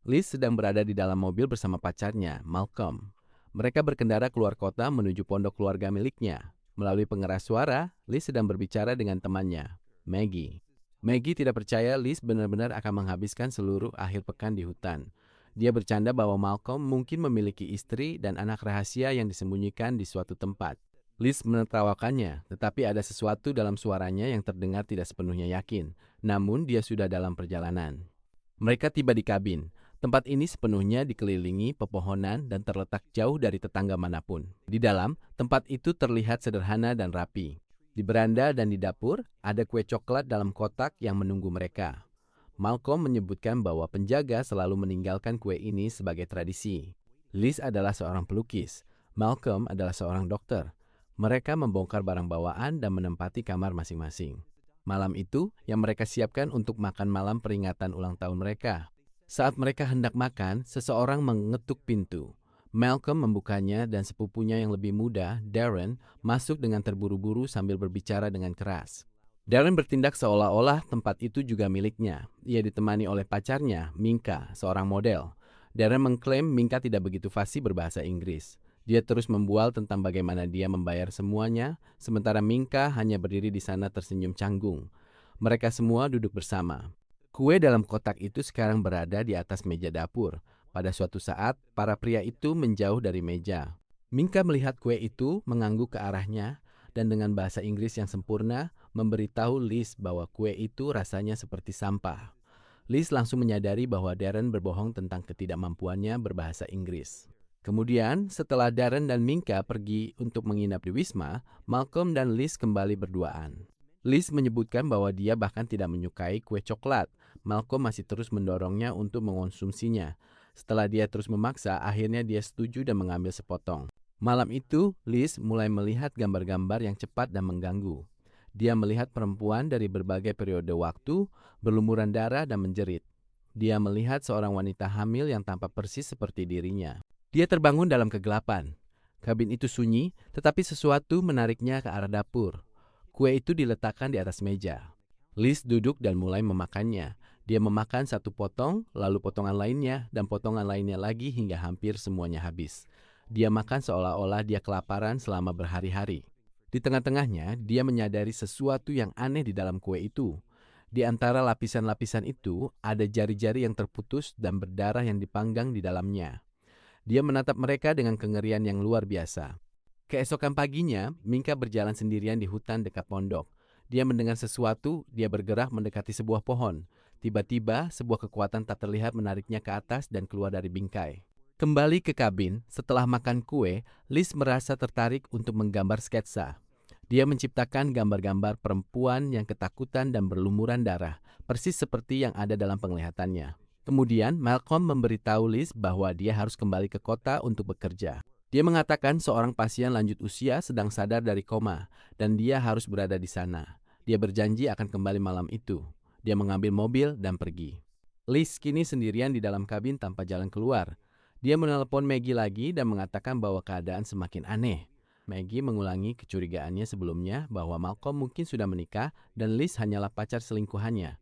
Liz sedang berada di dalam mobil bersama pacarnya, Malcolm. Mereka berkendara keluar kota menuju pondok keluarga miliknya. Melalui pengeras suara, Liz sedang berbicara dengan temannya, Maggie. Maggie tidak percaya Liz benar-benar akan menghabiskan seluruh akhir pekan di hutan. Dia bercanda bahwa Malcolm mungkin memiliki istri dan anak rahasia yang disembunyikan di suatu tempat. Liz menertawakannya, tetapi ada sesuatu dalam suaranya yang terdengar tidak sepenuhnya yakin. Namun dia sudah dalam perjalanan. Mereka tiba di kabin. Tempat ini sepenuhnya dikelilingi pepohonan dan terletak jauh dari tetangga manapun. Di dalam, tempat itu terlihat sederhana dan rapi. Di beranda dan di dapur, ada kue coklat dalam kotak yang menunggu mereka. Malcolm menyebutkan bahwa penjaga selalu meninggalkan kue ini sebagai tradisi. Liz adalah seorang pelukis. Malcolm adalah seorang dokter. Mereka membongkar barang bawaan dan menempati kamar masing-masing. Malam itu, yang mereka siapkan untuk makan malam peringatan ulang tahun mereka. Saat mereka hendak makan, seseorang mengetuk pintu. Malcolm membukanya dan sepupunya yang lebih muda, Darren, masuk dengan terburu-buru sambil berbicara dengan keras. Darren bertindak seolah-olah tempat itu juga miliknya. Ia ditemani oleh pacarnya, Minka, seorang model. Darren mengklaim Minka tidak begitu fasih berbahasa Inggris. Dia terus membual tentang bagaimana dia membayar semuanya, sementara Minka hanya berdiri di sana tersenyum canggung. Mereka semua duduk bersama. Kue dalam kotak itu sekarang berada di atas meja dapur. Pada suatu saat, para pria itu menjauh dari meja. Minka melihat kue itu mengangguk ke arahnya dan dengan bahasa Inggris yang sempurna memberitahu Liz bahwa kue itu rasanya seperti sampah. Liz langsung menyadari bahwa Darren berbohong tentang ketidakmampuannya berbahasa Inggris. Kemudian, setelah Darren dan Minka pergi untuk menginap di Wisma, Malcolm dan Liz kembali berduaan. Liz menyebutkan bahwa dia bahkan tidak menyukai kue coklat. Malcolm masih terus mendorongnya untuk mengonsumsinya. Setelah dia terus memaksa, akhirnya dia setuju dan mengambil sepotong. Malam itu, Liz mulai melihat gambar-gambar yang cepat dan mengganggu. Dia melihat perempuan dari berbagai periode waktu, berlumuran darah dan menjerit. Dia melihat seorang wanita hamil yang tampak persis seperti dirinya. Dia terbangun dalam kegelapan. Kabin itu sunyi, tetapi sesuatu menariknya ke arah dapur. Kue itu diletakkan di atas meja. Liz duduk dan mulai memakannya. Dia memakan satu potong, lalu potongan lainnya, dan potongan lainnya lagi hingga hampir semuanya habis. Dia makan seolah-olah dia kelaparan selama berhari-hari. Di tengah-tengahnya, dia menyadari sesuatu yang aneh di dalam kue itu. Di antara lapisan-lapisan itu, ada jari-jari yang terputus dan berdarah yang dipanggang di dalamnya. Dia menatap mereka dengan kengerian yang luar biasa. Keesokan paginya, Minka berjalan sendirian di hutan dekat pondok. Dia mendengar sesuatu, dia bergerak mendekati sebuah pohon. Tiba-tiba, sebuah kekuatan tak terlihat menariknya ke atas dan keluar dari bingkai. Kembali ke kabin, setelah makan kue, Liz merasa tertarik untuk menggambar sketsa. Dia menciptakan gambar-gambar perempuan yang ketakutan dan berlumuran darah, persis seperti yang ada dalam penglihatannya. Kemudian, Malcolm memberitahu Liz bahwa dia harus kembali ke kota untuk bekerja. Dia mengatakan seorang pasien lanjut usia sedang sadar dari koma, dan dia harus berada di sana. Dia berjanji akan kembali malam itu. Dia mengambil mobil dan pergi. Liz kini sendirian di dalam kabin tanpa jalan keluar. Dia menelepon Maggie lagi dan mengatakan bahwa keadaan semakin aneh. Maggie mengulangi kecurigaannya sebelumnya bahwa Malcolm mungkin sudah menikah dan Liz hanyalah pacar selingkuhannya.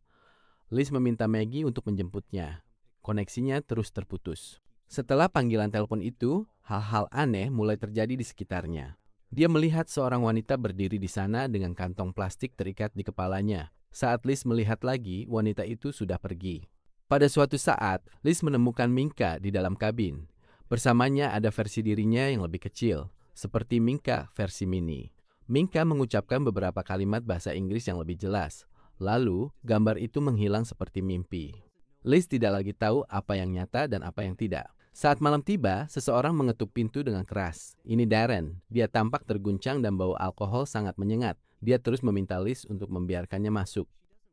Liz meminta Maggie untuk menjemputnya. Koneksinya terus terputus. Setelah panggilan telepon itu, hal-hal aneh mulai terjadi di sekitarnya. Dia melihat seorang wanita berdiri di sana dengan kantong plastik terikat di kepalanya. Saat Liz melihat lagi, wanita itu sudah pergi. Pada suatu saat, Liz menemukan Minka di dalam kabin. Bersamanya ada versi dirinya yang lebih kecil, seperti Minka versi mini. Minka mengucapkan beberapa kalimat bahasa Inggris yang lebih jelas. Lalu, gambar itu menghilang seperti mimpi. Liz tidak lagi tahu apa yang nyata dan apa yang tidak. Saat malam tiba, seseorang mengetuk pintu dengan keras. Ini Darren. Dia tampak terguncang dan bau alkohol sangat menyengat. Dia terus meminta Liz untuk membiarkannya masuk.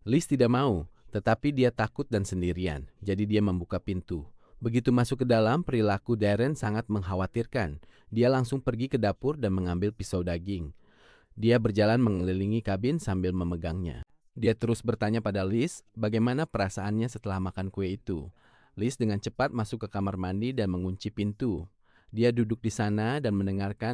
Liz tidak mau, tetapi dia takut dan sendirian. Jadi dia membuka pintu. Begitu masuk ke dalam, perilaku Darren sangat mengkhawatirkan. Dia langsung pergi ke dapur dan mengambil pisau daging. Dia berjalan mengelilingi kabin sambil memegangnya. Dia terus bertanya pada Liz bagaimana perasaannya setelah makan kue itu. Liz dengan cepat masuk ke kamar mandi dan mengunci pintu. Dia duduk di sana dan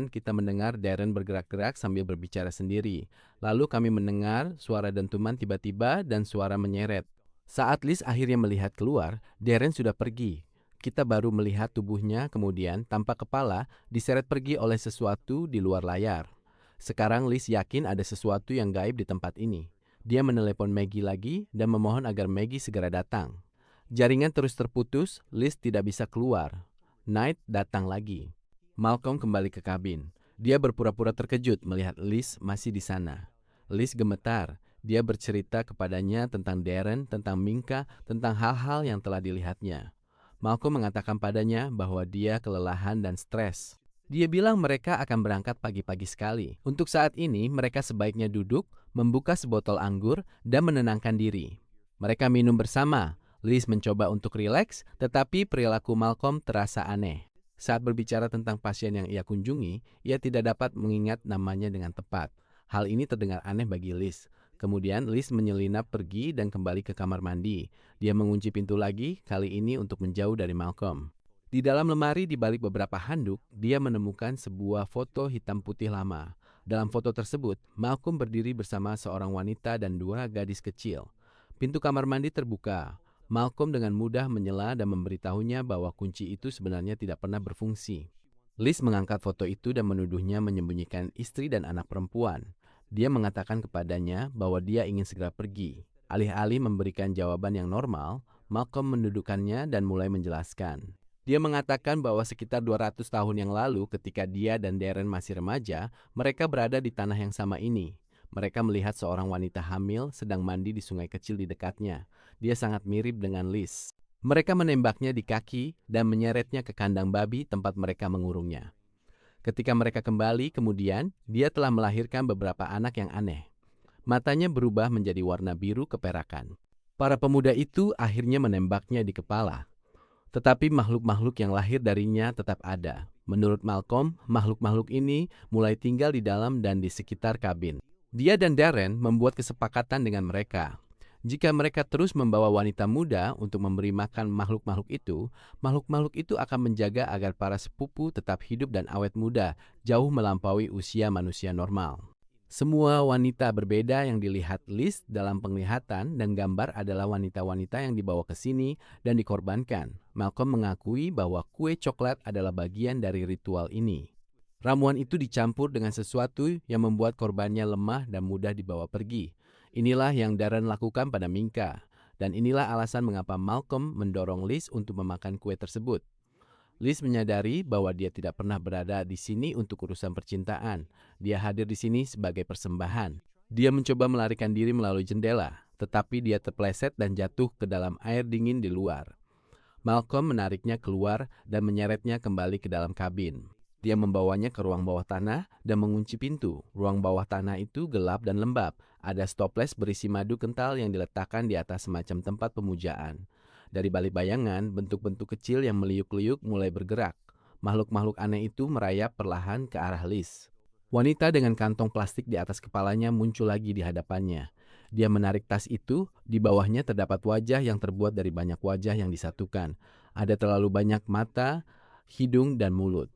kita mendengar Darren bergerak-gerak sambil berbicara sendiri. Lalu kami mendengar suara dentuman tiba-tiba dan suara menyeret. Saat Liz akhirnya melihat keluar, Darren sudah pergi. kita baru melihat tubuhnya, kemudian tanpa kepala diseret pergi oleh sesuatu di luar layar. Sekarang Liz yakin ada sesuatu yang gaib di tempat ini. Dia menelepon Maggie lagi dan memohon agar Maggie segera datang. Jaringan terus terputus, Liz tidak bisa keluar. Knight datang lagi. Malcolm kembali ke kabin. Dia berpura-pura terkejut melihat Liz masih di sana. Liz gemetar. Dia bercerita kepadanya tentang Darren, tentang Minka, tentang hal-hal yang telah dilihatnya. Malcolm mengatakan padanya bahwa dia kelelahan dan stres. Dia bilang mereka akan berangkat pagi-pagi sekali. Untuk saat ini, mereka sebaiknya duduk, membuka sebotol anggur, dan menenangkan diri. Mereka minum bersama. Liz mencoba untuk rileks, tetapi perilaku Malcolm terasa aneh. Saat berbicara tentang pasien yang ia kunjungi, ia tidak dapat mengingat namanya dengan tepat. Hal ini terdengar aneh bagi Liz. Kemudian Liz menyelinap pergi dan kembali ke kamar mandi. Dia mengunci pintu lagi, kali ini untuk menjauh dari Malcolm. Di dalam lemari di balik beberapa handuk, dia menemukan sebuah foto hitam putih lama. Dalam foto tersebut, Malcolm berdiri bersama seorang wanita dan 2 gadis kecil. Pintu kamar mandi terbuka. Malcolm dengan mudah menyela dan memberitahunya bahwa kunci itu sebenarnya tidak pernah berfungsi. Liz mengangkat foto itu dan menuduhnya menyembunyikan istri dan anak perempuan. Dia mengatakan kepadanya bahwa dia ingin segera pergi. Alih-alih memberikan jawaban yang normal, Malcolm mendudukkannya dan mulai menjelaskan. Dia mengatakan bahwa sekitar 200 tahun yang lalu ketika dia dan Darren masih remaja, mereka berada di tanah yang sama ini. Mereka melihat seorang wanita hamil sedang mandi di sungai kecil di dekatnya. Dia sangat mirip dengan Liz. Mereka menembaknya di kaki dan menyeretnya ke kandang babi tempat mereka mengurungnya. Ketika mereka kembali, kemudian dia telah melahirkan beberapa anak yang aneh. Matanya berubah menjadi warna biru keperakan. Para pemuda itu akhirnya menembaknya di kepala. Tetapi makhluk-makhluk yang lahir darinya tetap ada. Menurut Malcolm, makhluk-makhluk ini mulai tinggal di dalam dan di sekitar kabin. Dia dan Darren membuat kesepakatan dengan mereka. Jika mereka terus membawa wanita muda untuk memberi makan makhluk-makhluk itu akan menjaga agar para sepupu tetap hidup dan awet muda, jauh melampaui usia manusia normal. Semua wanita berbeda yang dilihat Liz dalam penglihatan dan gambar adalah wanita-wanita yang dibawa ke sini dan dikorbankan. Malcolm mengakui bahwa kue coklat adalah bagian dari ritual ini. Ramuan itu dicampur dengan sesuatu yang membuat korbannya lemah dan mudah dibawa pergi. Inilah yang Darren lakukan pada Minka, dan inilah alasan mengapa Malcolm mendorong Liz untuk memakan kue tersebut. Liz menyadari bahwa dia tidak pernah berada di sini untuk urusan percintaan. Dia hadir di sini sebagai persembahan. Dia mencoba melarikan diri melalui jendela, tetapi dia terpleset dan jatuh ke dalam air dingin di luar. Malcolm menariknya keluar dan menyeretnya kembali ke dalam kabin. Dia membawanya ke ruang bawah tanah dan mengunci pintu. Ruang bawah tanah itu gelap dan lembab. Ada stoples berisi madu kental yang diletakkan di atas semacam tempat pemujaan. Dari balik bayangan, bentuk-bentuk kecil yang meliuk-liuk mulai bergerak. Makhluk-makhluk aneh itu merayap perlahan ke arah Liz. Wanita dengan kantong plastik di atas kepalanya muncul lagi di hadapannya. Dia menarik tas itu, di bawahnya terdapat wajah yang terbuat dari banyak wajah yang disatukan. Ada terlalu banyak mata, hidung, dan mulut.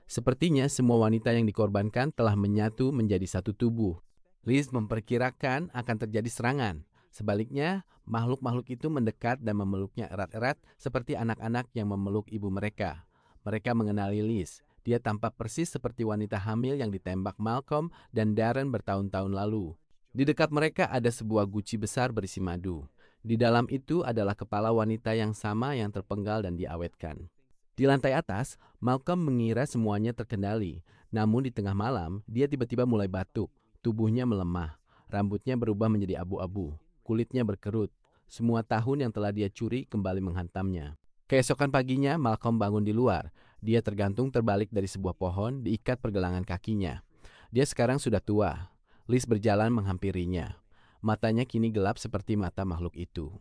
Sepertinya semua wanita yang dikorbankan telah menyatu menjadi satu tubuh. Liz memperkirakan akan terjadi serangan. Sebaliknya, makhluk-makhluk itu mendekat dan memeluknya erat-erat seperti anak-anak yang memeluk ibu mereka. Mereka mengenali Liz. Dia tampak persis seperti wanita hamil yang ditembak Malcolm dan Darren bertahun-tahun lalu. Di dekat mereka ada sebuah guci besar berisi madu. Di dalam itu adalah kepala wanita yang sama yang terpenggal dan diawetkan. Di lantai atas, Malcolm mengira semuanya terkendali. Namun di tengah malam, dia tiba-tiba mulai batuk. Tubuhnya melemah. Rambutnya berubah menjadi abu-abu. Kulitnya berkerut. Semua tahun yang telah dia curi kembali menghantamnya. Keesokan paginya, Malcolm bangun di luar. Dia tergantung terbalik dari sebuah pohon, diikat pergelangan kakinya. Dia sekarang sudah tua. Liz berjalan menghampirinya. Matanya kini gelap seperti mata makhluk itu.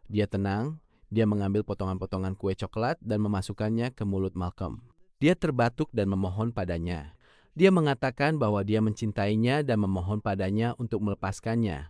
Dia tenang. Dia mengambil potongan-potongan kue coklat dan memasukkannya ke mulut Malcolm. Dia terbatuk dan memohon padanya. Dia mengatakan bahwa dia mencintainya dan memohon padanya untuk melepaskannya.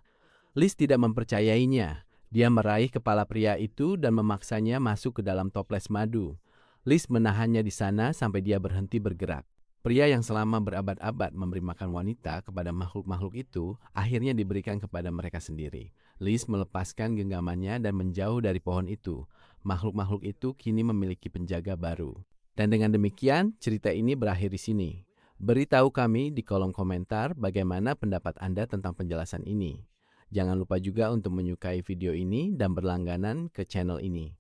Liz tidak mempercayainya. Dia meraih kepala pria itu dan memaksanya masuk ke dalam toples madu. Liz menahannya di sana sampai dia berhenti bergerak. Pria yang selama berabad-abad memberi makan wanita kepada makhluk-makhluk itu akhirnya diberikan kepada mereka sendiri. Liz melepaskan genggamannya dan menjauh dari pohon itu. makhluk-makhluk itu kini memiliki penjaga baru. Dan dengan demikian, cerita ini berakhir di sini. Beritahu kami di kolom komentar bagaimana pendapat Anda tentang penjelasan ini. Jangan lupa juga untuk menyukai video ini dan berlangganan ke channel ini.